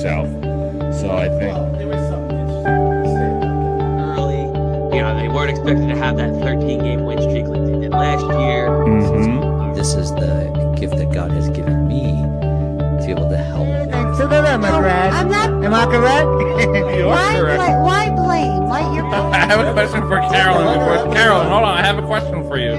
south. So I think There was something interesting early. They weren't expected to have that 13-game win streak like they did last year. This is the gift that God has given me to be able to help. So then am I correct? I'm not. Am I correct? you are correct. Why blame? Why you're I have a question for Carolyn. Carolyn, hold on. I have a question for you.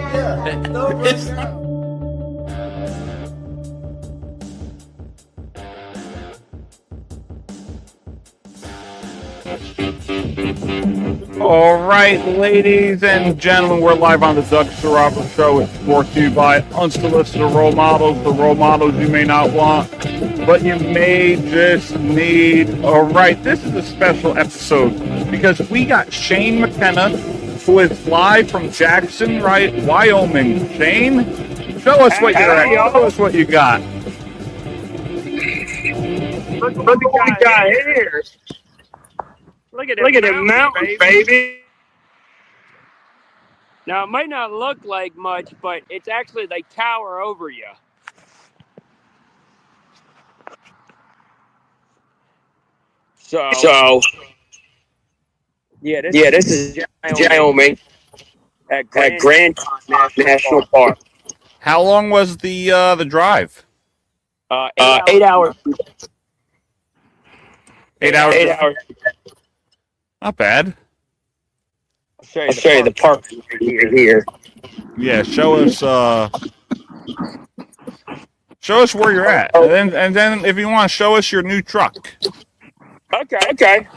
All right, ladies and gentlemen, we're live on the Doug Sirocco Show. It's brought to you by Unsolicited Role Models, the role models you may not want, but you may just need. All right, this is a special episode because we got Shane McKenna, who is live from Jackson, right, Wyoming. Shane, show us what you're at. Show us what you got. Look what we got here. Look at the mountains, baby. Now, it might not look like much, but it's actually, they tower over you. So yeah, this is Wyoming at Grand Teton National Park. How long was the drive? 8 hours. 8 hours. 8 hours. Not bad. I'll show you the park here. Yeah, show us where you're at, and then if you want to show us your new truck. Okay.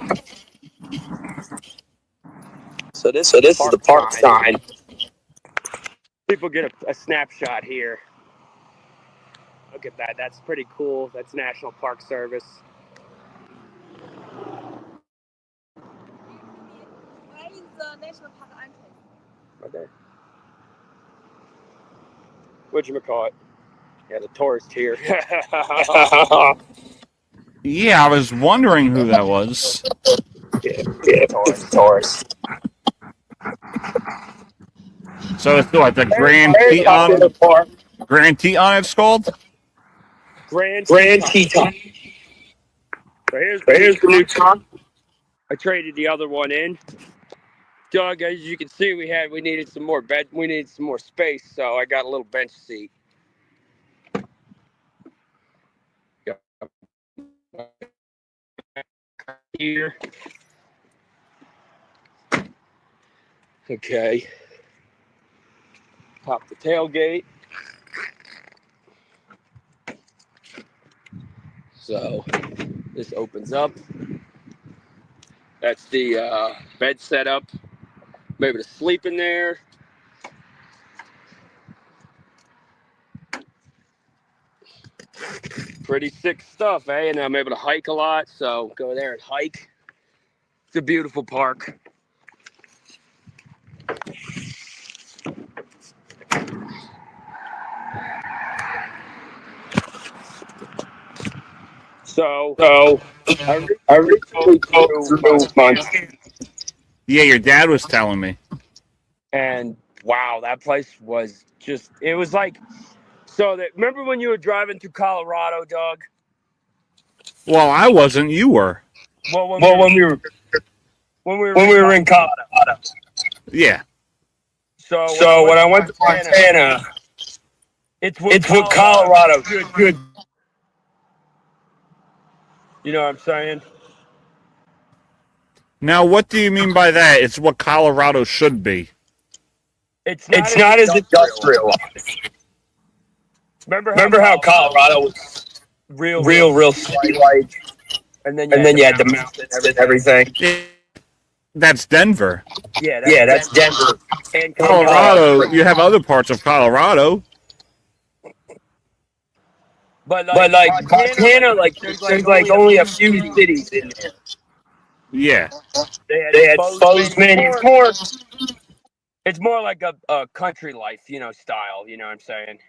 So this is the park sign. People get a snapshot here. Look at that. That's pretty cool. That's National Park Service. National Park entrance. Right there. Whatchamacallit? Yeah, the tourist here. Yeah, I was wondering who that was. Yeah, tourist. So it's what, the Grand Teton? Grand Teton it's called? Grand Teton. So here's the new truck. I traded the other one in. Doug, as you can see, we needed some more space, so I got a little bench seat. Here. Okay. Pop the tailgate. So this opens up. That's the bed setup. Maybe to sleep in there. Pretty sick stuff, eh? And I'm able to hike a lot, so go there and hike. It's a beautiful park. So I recently drove through Montana. Yeah, your dad was telling me. And wow, that place was just, it was like, remember when you were driving through Colorado, Doug? Well, I wasn't, you were. Well, when we were in Colorado. Yeah. So when I went to Montana, it's what Colorado should. You know what I'm saying? Now, what do you mean by that? It's what Colorado should be. It's not as industrial. Remember how Colorado was real white, and then you had the mountains and everything. That's Denver. Yeah, that's Denver. And Colorado, you have other parts of Colorado. But like Montana, there's like only a few cities in there. Yeah. They had Bozeman. It's more like a country life, style. You know what I'm saying?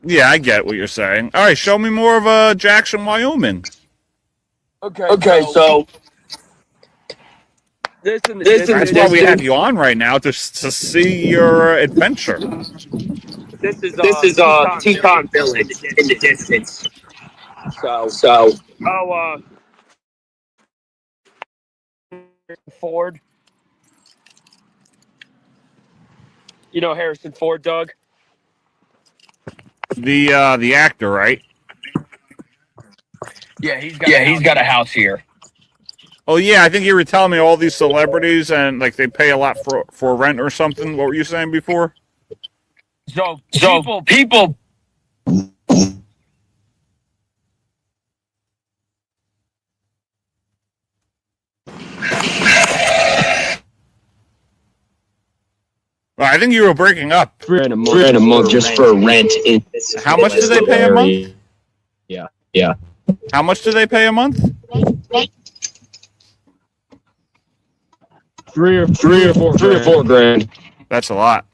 Yeah, I get what you're saying. All right, show me more of Jackson, Wyoming. Okay, so This That's why we have you on right now, to see your adventure. This is Teton Village in the distance. So Ford. You know Harrison Ford, Doug? The actor, right? Yeah, he's got a house here. Oh yeah, I think you were telling me all these celebrities and like they pay a lot for rent or something. What were you saying before? So people. I think you were breaking up. $300 a month just for rent. How much do they pay a month? Yeah. How much do they pay a month? Three or four grand. That's a lot.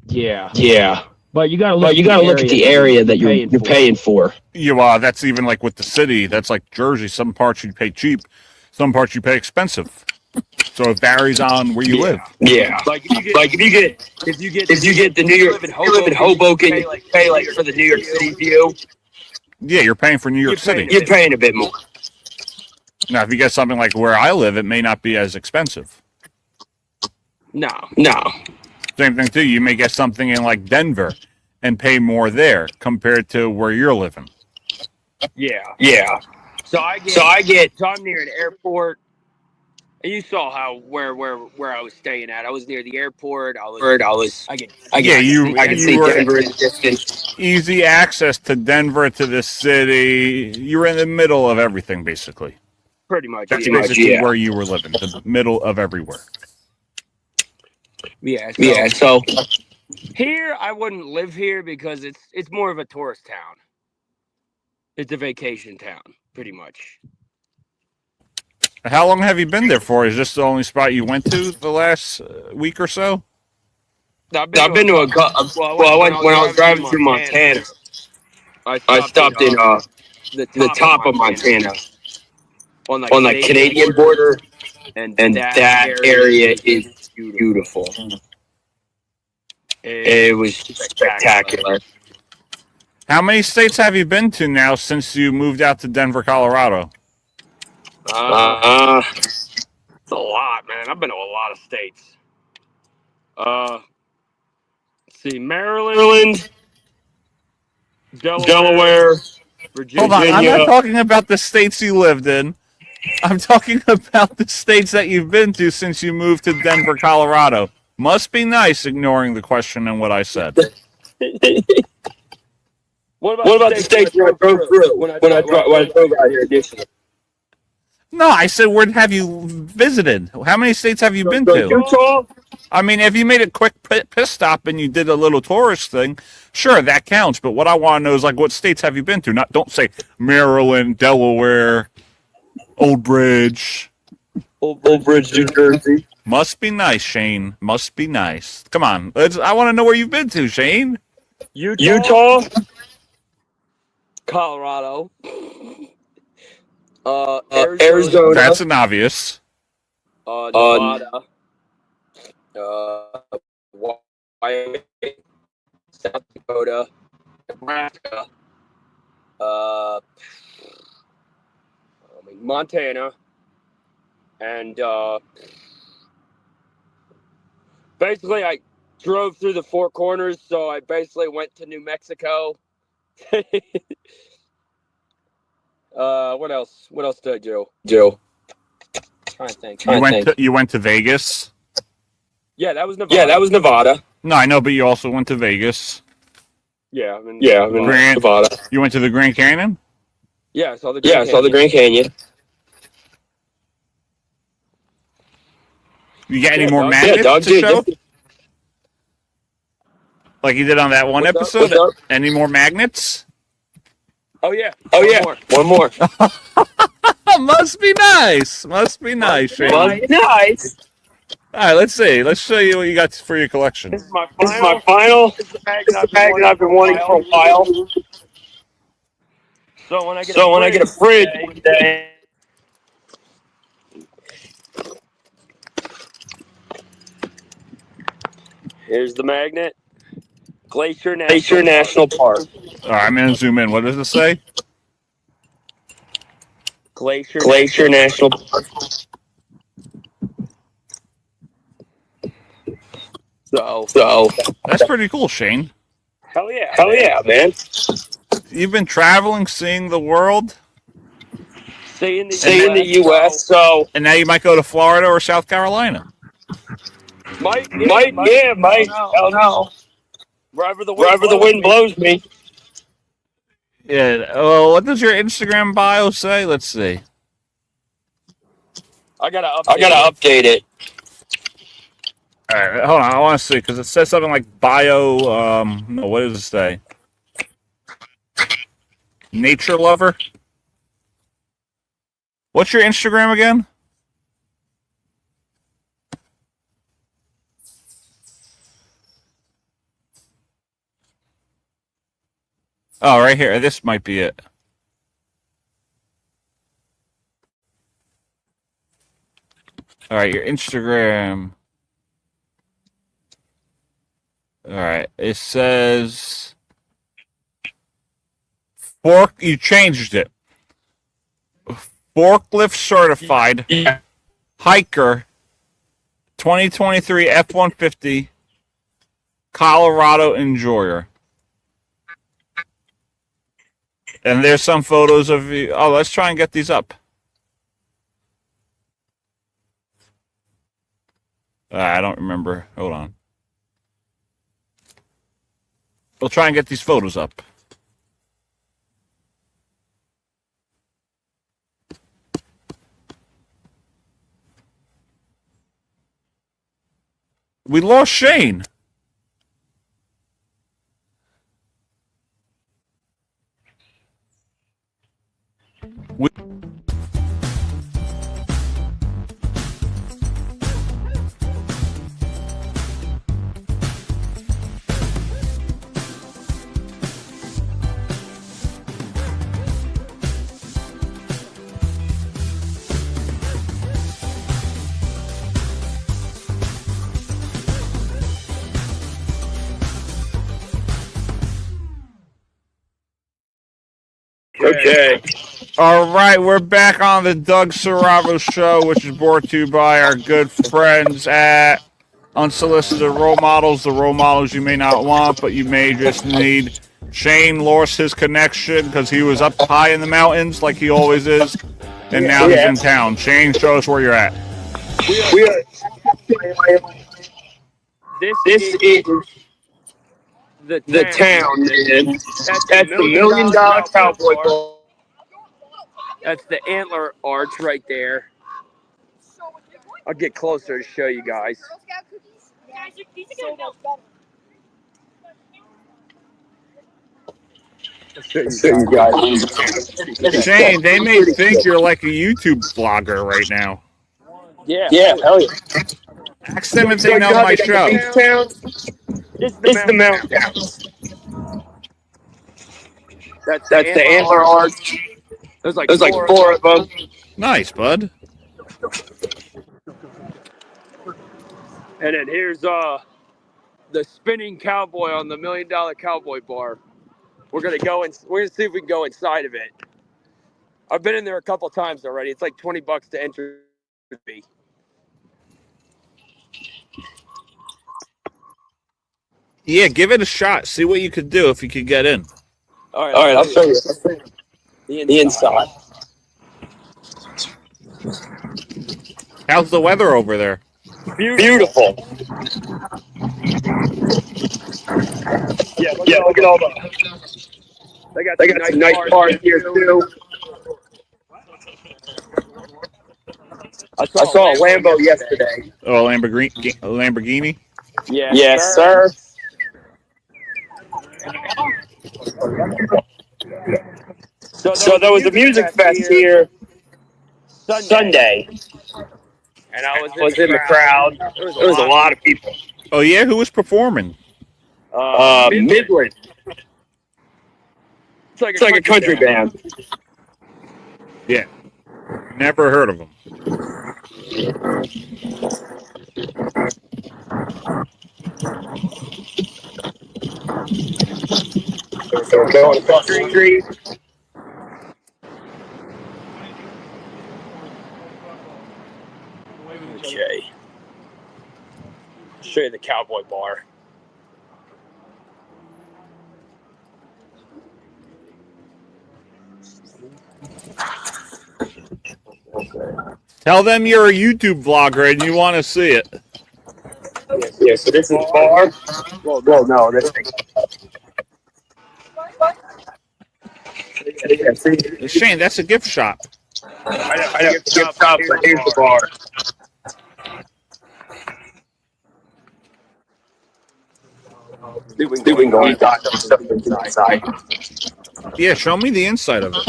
Yeah. But you gotta look at the area that you're paying for. That's even like with the city. That's like Jersey. Some parts you pay cheap, some parts you pay expensive. So it varies on where you live. Yeah. Like if you get the New York, you live in Hoboken, you pay like for the New York City view. Yeah, you're paying for New York City. You're paying a bit more. Now, if you get something like where I live, it may not be as expensive. No. Same thing too. You may get something in like Denver and pay more there compared to where you're living. Yeah. So I'm near an airport. You saw where I was staying at. I was near the airport. I can see Denver in the distance. Easy access to Denver, to the city. You were in the middle of everything, basically. Pretty much. That's basically where you were living, the middle of everywhere. Yeah. So here, I wouldn't live here because it's more of a tourist town. It's a vacation town, pretty much. How long have you been there for? Is this the only spot you went to the last week or so? I've been to when I was driving through Montana. I stopped in the top of Montana on the Canadian border, and that area is beautiful. It was spectacular. How many states have you been to now since you moved out to Denver, Colorado? It's a lot, man. I've been to a lot of states. Let's see, Maryland, Delaware, Virginia. Hold on, I'm not talking about the states you lived in. I'm talking about the states that you've been to since you moved to Denver, Colorado. Must be nice ignoring the question and what I said. What about the states where I drove through when I drove out here initially? No, I said, where have you visited? How many states have you been to? Utah. I mean, if you made a quick piss stop and you did a little tourist thing, sure, that counts. But what I want to know is, like, what states have you been to? Don't say Maryland, Delaware, Old Bridge. Old Bridge, New Jersey. Must be nice, Shane. Must be nice. Come on. I want to know where you've been to, Shane. Utah. Colorado. Arizona. That's an obvious. Nevada. Wyoming. South Dakota. Nebraska. Montana. And basically I drove through the Four Corners, so I basically went to New Mexico. What else? What else did I do? Trying to think. You went to Vegas? Yeah, that was Nevada. No, I know, but you also went to Vegas. Yeah, I'm in Nevada. You went to the Grand Canyon? Yeah, I saw the Grand Canyon. You got any more magnets to show? Like you did on that one episode? What's up? Any more magnets? Oh yeah. One more. Must be nice. Must be nice, Shane. Nice. All right, let's see. Let's show you what you got for your collection. This is my final. This is the bag that I've been wanting for a while. So when I get a fridge one day. Here's the magnet. Glacier National Park. All right, I'm gonna zoom in. What does it say? Glacier National Park. So That's pretty cool, Shane. hell yeah, man. You've been traveling, seeing the world, Seeing the U.S. So and now you might go to Florida or South Carolina. might. Hell no. Wherever the wind blows me. Yeah. Well, what does your Instagram bio say? Let's see. I gotta update it. All right, hold on. I want to see because it says something like bio. No, what does it say? Nature lover. What's your Instagram again? Oh, right here. This might be it. All right, your Instagram. All right, it says fork. You changed it. Forklift certified hiker, 2023 F-150 Colorado enjoyer. And there's some photos of you. Oh, let's try and get these up. I don't remember. Hold on. We'll try and get these photos up. We lost Shane. Okay. All right, we're back on the Doug Serravo Show, which is brought to you by our good friends at Unsolicited Role Models, the role models you may not want, but you may just need. Shane lost his connection because he was up high in the mountains like he always is, and now he's in town. Shane, show us where you're at. We are this is the town, man. That's the Million Dollar Cowboy Bar. That's the antler arch right there. I'll get closer to show you guys. Shane, they may think you're like a YouTube vlogger right now. Yeah, hell yeah. Ask them if they know my show. It's the mountain town. That's the antler arch. There's like four of them. Nice, bud. And then here's the spinning cowboy on the Million Dollar Cowboy Bar. We're gonna see if we can go inside of it. I've been in there a couple times already. It's like $20 to enter. Yeah, give it a shot. See what you could do if you could get in. All right, I'll show you the inside. How's the weather over there? Beautiful. Yeah, look at all the. They got some nice bars here too. I saw a Lambo yesterday. Oh, Lamborghini? Yes, sir. So there was a music fest here Sunday. And I was in the crowd. There was a lot of people. Oh, yeah? Who was performing? Midland. It's like a country band. Yeah. Never heard of them. we're going across the street. Okay. Show you the Cowboy Bar. Tell them you're a YouTube vlogger and you want to see it. Yeah, so this is the bar. Well, no, this thing. Shane, that's a gift shop. I know, gift shop, but here's the bar. Doing going got some stuff inside. Yeah, show me the inside of it.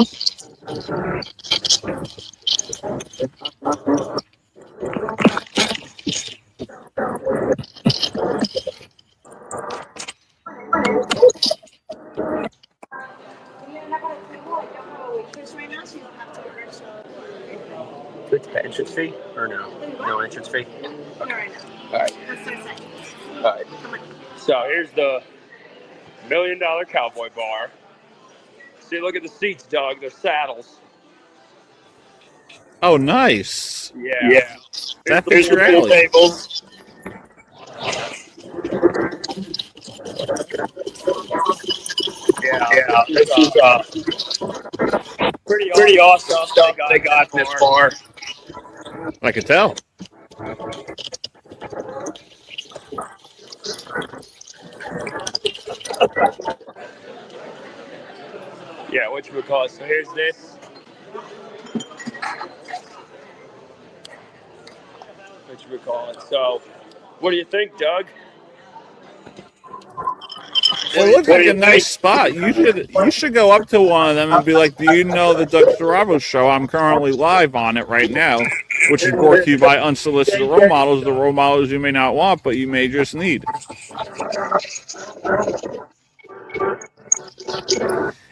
What's the entrance fee or no? No entrance fee. Okay. All right. All right. So here's the $1 Million Cowboy Bar. See, look at the seats, Doug. They're saddles. Oh, nice. Yeah. That Here's fits your the pool alley. tables. Yeah. This is pretty awesome stuff they got in this bar. I could tell. Yeah, whatchamacallit. So here's this. Whatchamacallit. So, what do you think, Doug? It looks like a nice spot. You should go up to one of them and be like, "Do you know the Doug Saravo show? I'm currently live on it right now, which is brought to you by unsolicited role models, the role models you may not want, but you may just need."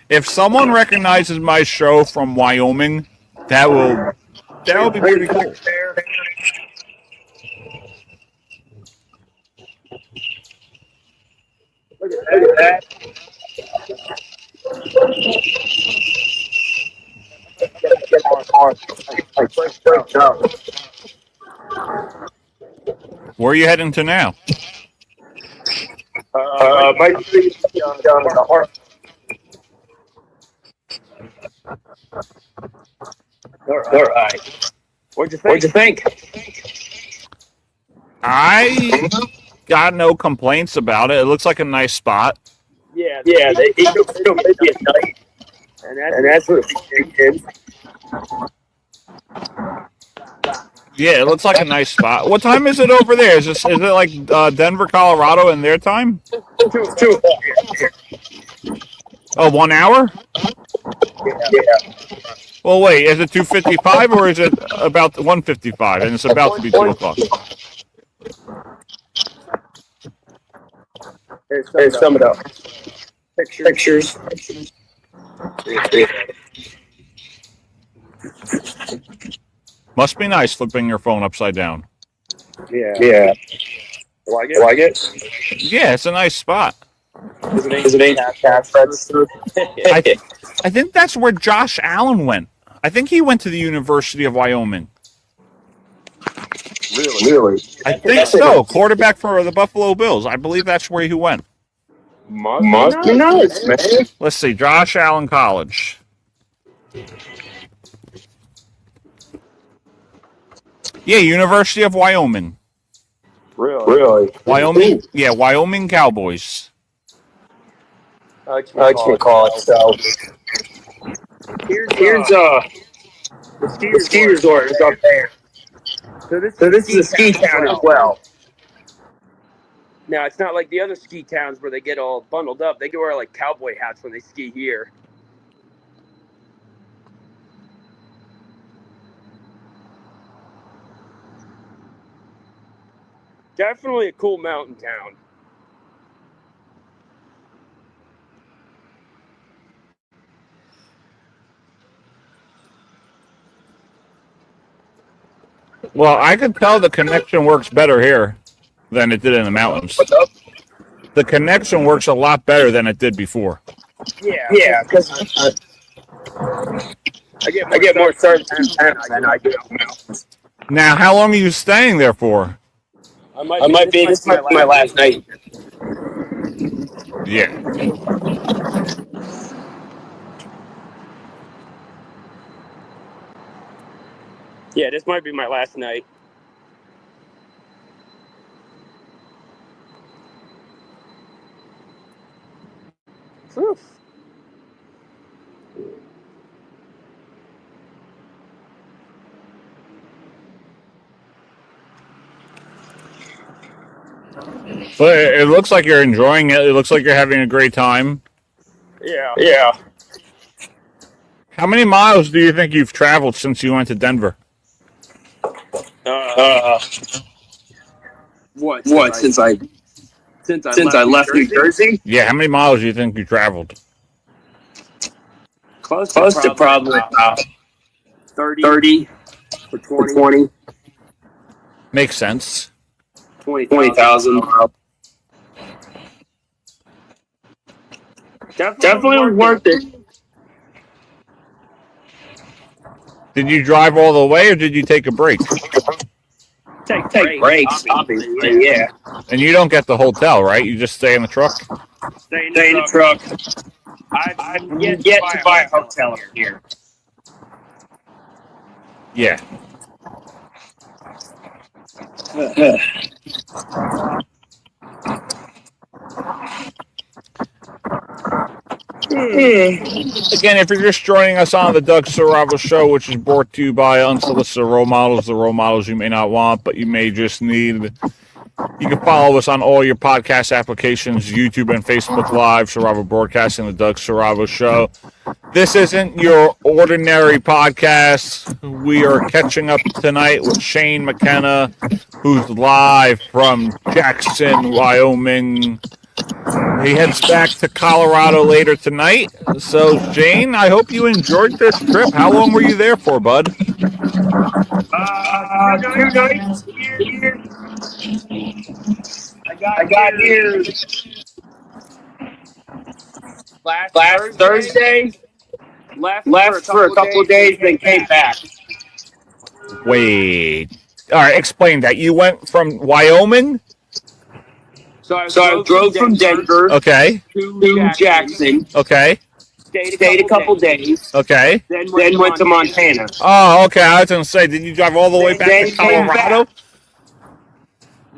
If someone recognizes my show from Wyoming, that will be pretty cool. Look at that. Where are you heading to now? Might be down in the heart. All right. What'd you think? I got no complaints about it. It looks like a nice spot. Yeah, they eat so busy at night, and that's what it is. Yeah, it looks like a nice spot. What time is it over there? Is it like Denver, Colorado in their time? 2 o'clock. Oh, 1 hour? Yeah. Well, wait, is it 2:55 or is it about 1:55 and it's about to be 2 o'clock? Here's some of the pictures. Must be nice flipping your phone upside down. Yeah. Like it? Yeah, it's a nice spot. Is it ain't cash register? I think that's where Josh Allen went. I think he went to the University of Wyoming. Really? I think so. Quarterback for the Buffalo Bills. I believe that's where he went. Must be nice, man. Let's see. Josh Allen College. Yeah, University of Wyoming. Really? Wyoming? Yeah, Wyoming Cowboys. I can call it. So here's the ski resort is up there. So this is a ski town as well. Now it's not like the other ski towns where they get all bundled up. They can wear like cowboy hats when they ski here. Definitely a cool mountain town. Well, I could tell the connection works better here than it did in the mountains. What's up? The connection works a lot better than it did before. Yeah, because I get more service in town than I do mountains. Now, how long are you staying there for? This might be my last night. Yeah. Yeah, this might be my last night. Whew. But it looks like you're enjoying it. It looks like you're having a great time. Yeah. How many miles do you think you've traveled since you went to Denver? What? Since I left New Jersey? Yeah, how many miles do you think you traveled? Close to probably about 30 or 20. Makes sense. 20,000 miles. Definitely worth it. Did you drive all the way or did you take a break? Take breaks, obviously, yeah. And you don't get the hotel, right? You just stay in the truck? Stay in the truck. I've yet to buy a hotel here. Yeah. Again, if you're just joining us on the Doug Saravo Show, which is brought to you by Unsolicited Role Models, the role models you may not want, but you may just need. You can follow us on all your podcast applications, YouTube and Facebook Live, Saravo Broadcasting, the Doug Saravo Show. This isn't your ordinary podcast. We are catching up tonight with Shane McKenna, who's live from Jackson, Wyoming. He heads back to Colorado later tonight. So, Shane, I hope you enjoyed this trip. How long were you there for, bud? 2 nights here. I got here last Thursday. Left for a couple of days, then came back. Wait. All right, explain that. You went from Wyoming? So I drove from Denver Okay. to Jackson. Okay. Stayed a couple days. Okay. Then went to Montana. Oh, okay. I was going to say, did you drive all the way back Then to came Colorado? back.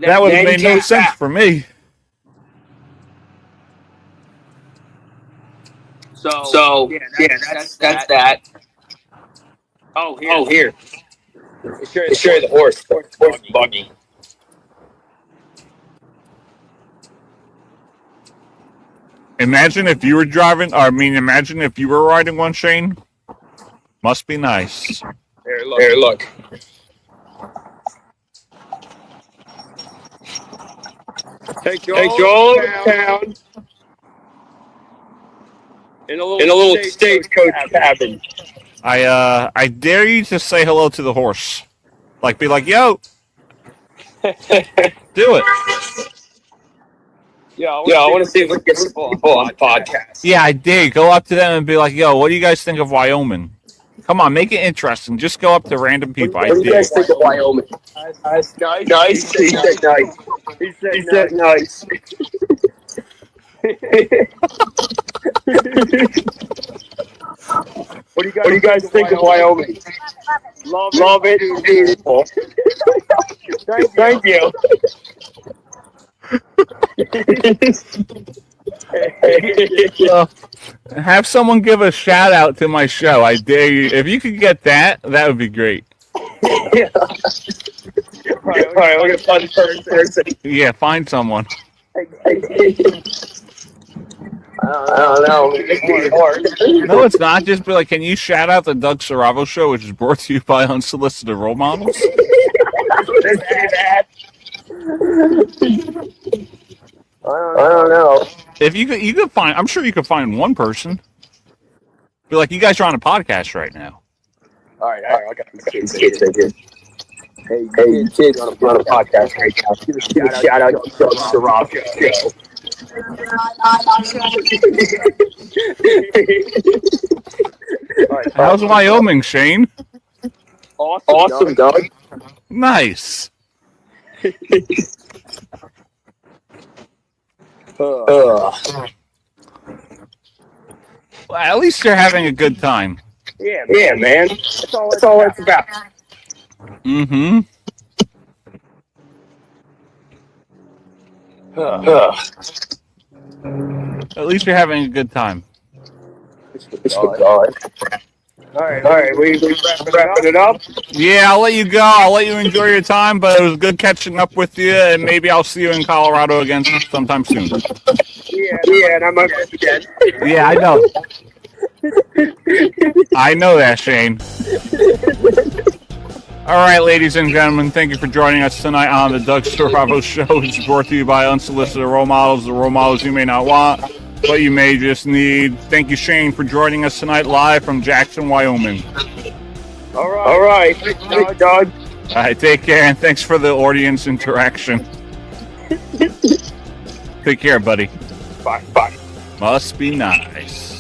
That would have Then made no came sense back. for me. So yeah, that's that. Oh, here. Sure, the horse buggy. Imagine if you were driving, imagine if you were riding one, Shane. Must be nice. Here, look. Take you all to town in a little stagecoach cabin. I dare you to say hello to the horse. Like, be like, yo. Do it. Yeah, I want to see if we can get some people on the podcast. Yeah, I dare. Go up to them and be like, yo, what do you guys think of Wyoming? Come on, make it interesting. Just go up to random people. What do you guys think of Wyoming? Nice. He said nice. He said nice. What do you guys think of Wyoming? Love it. Beautiful. Thank you. Have someone give a shout out to my show. I dare you. If you could get that, that would be great. Yeah. All right, we're gonna find the first person. Yeah, find someone. I don't know. It's hard. No, it's not. Just be like, can you shout out the Doug Saravo Show, which is brought to you by Unsolicited Role Models? I don't know. If you could find, I'm sure you could find one person. Be like, you guys are on a podcast right now. All right. I got the kids right here. Hey, kids, on a podcast right now. Give a shout out to Doug Saravo Show. How's Wyoming, Shane? Awesome, Doug. Nice. Uh, Well, at least you're having a good time. yeah, man. That's all it's about. Mm-hmm. At least you're having a good time. All right, we wrapping it up. Yeah, I'll let you go. I'll let you enjoy your time, but it was good catching up with you, and maybe I'll see you in Colorado again sometime soon. Yeah, and I'm up again. Yeah, I know. I know that, Shane. All right, ladies and gentlemen, thank you for joining us tonight on the Doug Serravo Show. It's brought to you by Unsolicited Role Models, the role models you may not want, but you may just need. Thank you, Shane, for joining us tonight live from Jackson, Wyoming. All right. Thanks, Doug. All right, take care, and thanks for the audience interaction. Take care, buddy. Bye. Must be nice.